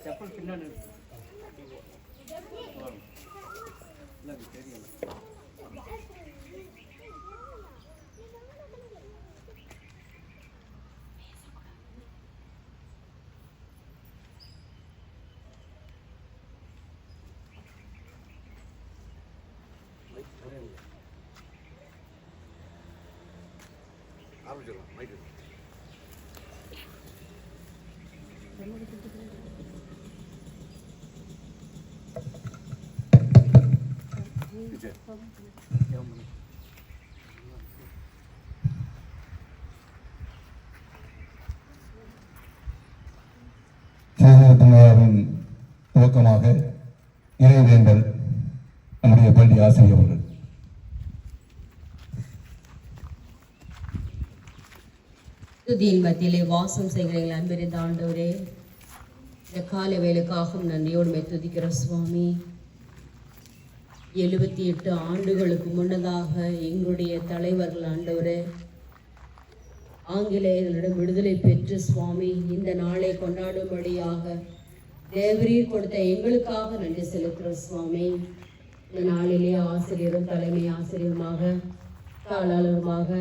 செப்பல் பின்னாடி ஆரம்பிச்சிடலாம். மைக்கு திருவிழாவின் துவக்கமாக இறைவேந்தல் நம்முடைய பள்ளி ஆசிரியர் அவர்கள். துதியின் மத்தியிலே வாசம் செய்கிறீர்கள் அன்பிருந்த ஆண்டவரே, இந்த கால வேலைக்காகவும் நன்றியோடு துதிக்கிற சுவாமி. 78 ஆண்டுகளுக்கு முன்னதாக எங்களுடைய தலைவர்கள் ஆண்டவரே ஆங்கிலேயர்களிடம் விடுதலை பெற்று சுவாமி இந்த நாளை கொண்டாடும்படியாக தேவரீர் கொடுத்த எங்களுக்காக நன்றி செலுத்துகிறோம் சுவாமி. இந்த நாளிலே ஆசிரியரும் தலைமை ஆசிரியருமாக தாளாளருமாக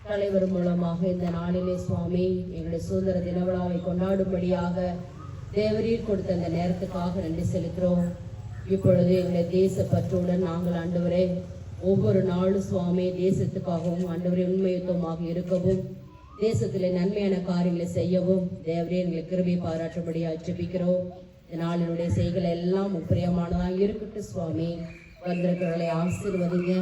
தலைவர் மூலமாக இந்த நாளிலே சுவாமி எங்களுடைய சுதந்திர தின விழாவை கொண்டாடும்படியாக தேவரீர் கொடுத்த அந்த நேரத்துக்காக நன்றி செலுத்துகிறோம். இப்பொழுது எங்களுடைய தேச பற்றுடன் நாங்கள் ஆண்டவரே ஒவ்வொரு நாளும் சுவாமி தேசத்துக்காகவும் ஆண்டவரே உண்மையுத்தமாக இருக்கவும் தேசத்தில் நன்மையான காரியங்களை செய்யவும் தேவரே எங்களை கிருபை பாராட்டும்படியாக ஜெபிக்கிறோம். இந்த நாளினுடைய செய்கள் எல்லாம் பிரியமானதாக இருக்கட்டும் சுவாமி. வந்திருக்கிறவர்களை ஆசீர்வதிங்க.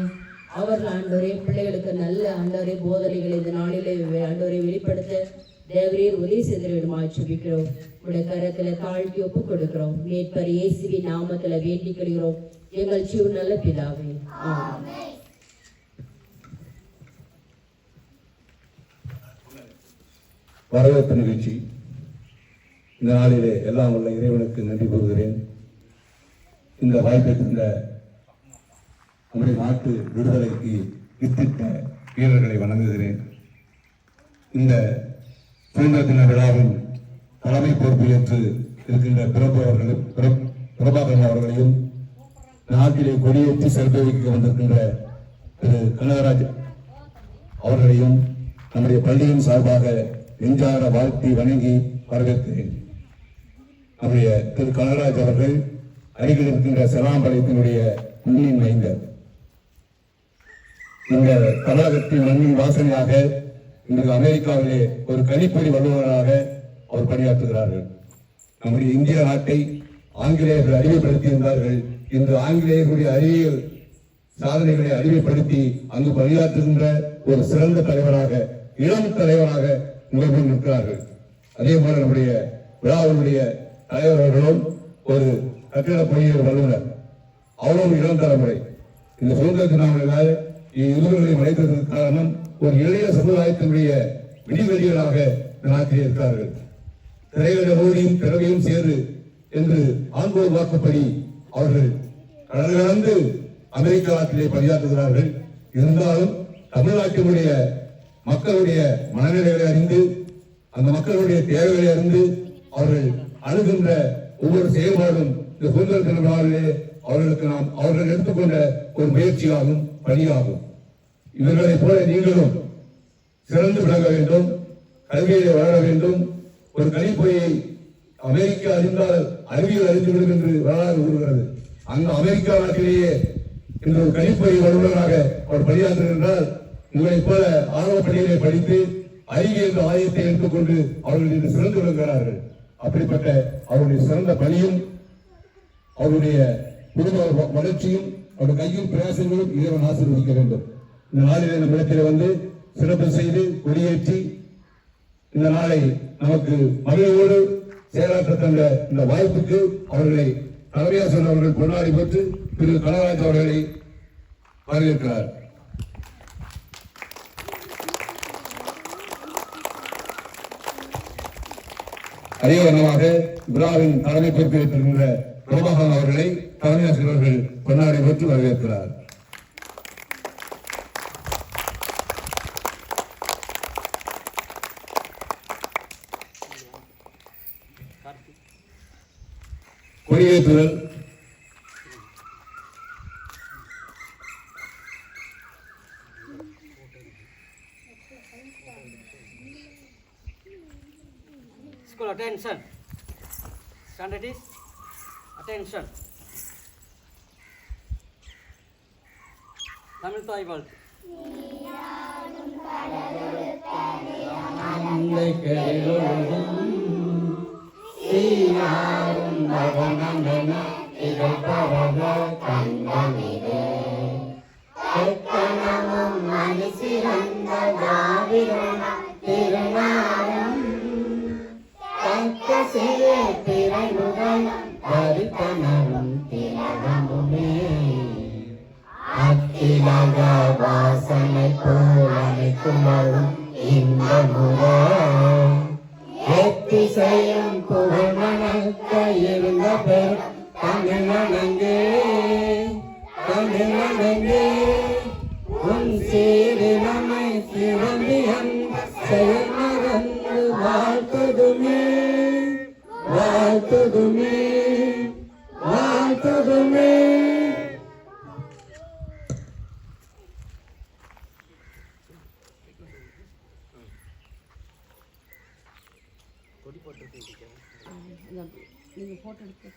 அவர்கள் ஆண்டவரே பிள்ளைகளுக்கு நல்ல ஆண்டவரே போதனைகளை இந்த நாளிலே ஆண்டவரை வெளிப்படுத்த தேவரீர் உதவி செய்து விடுமா ஜெபிக்கிறோம். உடைய கரத்துல தாழ்த்தி ஒப்பு கொடுக்கிறோம். மீட்பர் இயேசுவின் நாமத்துல வேண்டிக் கொள்கிறோம் எங்கள் ஜீவ நல்ல பிதாவே, ஆமென். வரவேற்பு நிகழ்ச்சி. இந்த நாளிலே எல்லாம் உள்ள இறைவனுக்கு நன்றி கூறுகிறேன். இந்த வாய்ப்பை தந்த நம்முடைய நாட்டு விடுதலைக்கு வித்திட்ட வீரர்களை வணங்குகிறேன். இந்த சுதந்திர தின விழாவின் தலைமை பொறுப்பு ஏற்று இருக்கின்ற பிரபாகரன் அவர்களையும் நாட்டிலே கொடியேற்றி சிறப்பு வைக்க வந்திருக்கின்ற திரு கனகராஜ் அவர்களையும் நம்முடைய பள்ளியின் சார்பாக நெஞ்சார வாழ்த்தி வணங்கி வரவேற்கிறேன். நம்முடைய திரு கனகராஜ் அவர்கள் அருகில் இருக்கின்ற செலாம்பாளையத்தினுடைய முன்னின் மைந்தர். இந்த தமிழகத்தின் மண்ணின் வாசனையாக இன்றைக்கு அமெரிக்காவிலே ஒரு கணிப்பொறி வல்லுநராக அவர் பணியாற்றுகிறார்கள். நம்முடைய இந்திய நாட்டை ஆங்கிலேயர்கள் அறிமுகப்படுத்தியிருந்தார்கள். இன்று ஆங்கிலேயர்களுடைய அறிவியல் சாதனைகளை அறிமுகப்படுத்தி அங்கு பணியாற்றுகின்ற ஒரு சிறந்த தலைவராக இளம் தலைவராக உங்கள் நிற்கிறார்கள். அதே போல நம்முடைய விழாவினுடைய தலைவர்களும் ஒரு கட்டிட பொறியியல் வல்லுநர், அவரும் இளம் தலைமுறை. இந்த சுதந்திர தினங்களில் இருவர்களை மறைத்ததற்கு காரணம் ஒரு இளைய சமுதாயத்தினுடைய விடிவெளிகளாக நாட்டில் இருக்கிறார்கள். திரையிட ஓடியும் திறவையும் சேரு என்று ஆண்போர் வாக்குப்படி அவர்கள் கடந்து அமெரிக்க நாட்டிலே பணியாற்றுகிறார்கள். இருந்தாலும் தமிழ்நாட்டினுடைய மக்களுடைய மனநிலைகளை அறிந்து அந்த மக்களுடைய தேவைகளை அறிந்து அவர்கள் அணுகின்ற ஒவ்வொரு செயல்பாடும் இந்த சுதந்திர தின நாளிலே அவர்களுக்கு அவர்கள் எடுத்துக்கொண்ட ஒரு முயற்சியாகும், பணியாகும். இவர்களை போல நீங்களும் சிறந்து விளங்க வேண்டும், கல்வியை வளர வேண்டும். ஒரு கணிப்பொறியை அமெரிக்கா அறிந்தால் அறிவியல் அறிந்துவிடும் என்று வரலாறு கூறுகிறது. அந்த அமெரிக்கா நாட்டிலேயே இந்த ஒரு கணிப்பொறி வல்லுநராக அவர் பணியாற்றுகின்றால் உங்களைப் போல ஆரம்ப பள்ளிகளை படித்து அறிவியல் ஆயத்தை எடுத்துக்கொண்டு அவர்கள் இன்று சிறந்து விளங்குகிறார்கள். அப்படிப்பட்ட அவருடைய சிறந்த பணியும் அவருடைய குடும்ப வளர்ச்சியும் அவருடைய கையும் பிரயாசங்களும் இறைவன் ஆசீர்வதிக்க வேண்டும். இந்த நாளிலே நம்ம இடத்திலே வந்து சிறப்பு செய்து கொடியேற்றி இந்த நாளை நமக்கு மகிழ்வோடு செயலாற்ற தந்த இந்த வாய்ப்புக்கு அவர்களை தலைமையாசன் அவர்கள் கொண்டாடி பெற்று திரு கனகராஜ் அவர்களை வரவேற்கிறார். அதே வண்ணமாக விழாவின் தலைமை பொறுப்பேற்றிருக்கின்ற பிரபாகரன் அவர்களை தலைமையாசிரியர்கள் கொண்டாடி பெற்று வரவேற்கிறார். கொடியேற்றுதல். School attention. Standard is attention. Tamil தாய் வாழ்த்து. வாசனை போலமைக்கும் இந்த முறை எத்திசையும் புகழ்மணக்க இருந்த பெரும் தமிழனங்கே தமிழனங்கே உன் சீரிழமை கிளம்பியன் செயல் மறந்து வாழ்த்துதுமே வாழ்த்துதுமே வாழ்த்துதுமே. நீங்கள் ஃபோட்டோ எடுத்து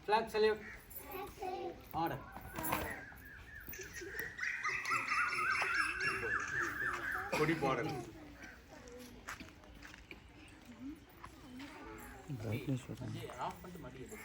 Flag salute. Order. கொடி பாடல். ஆஃப் பண்ணிட்டு மாட்டிக்கிது.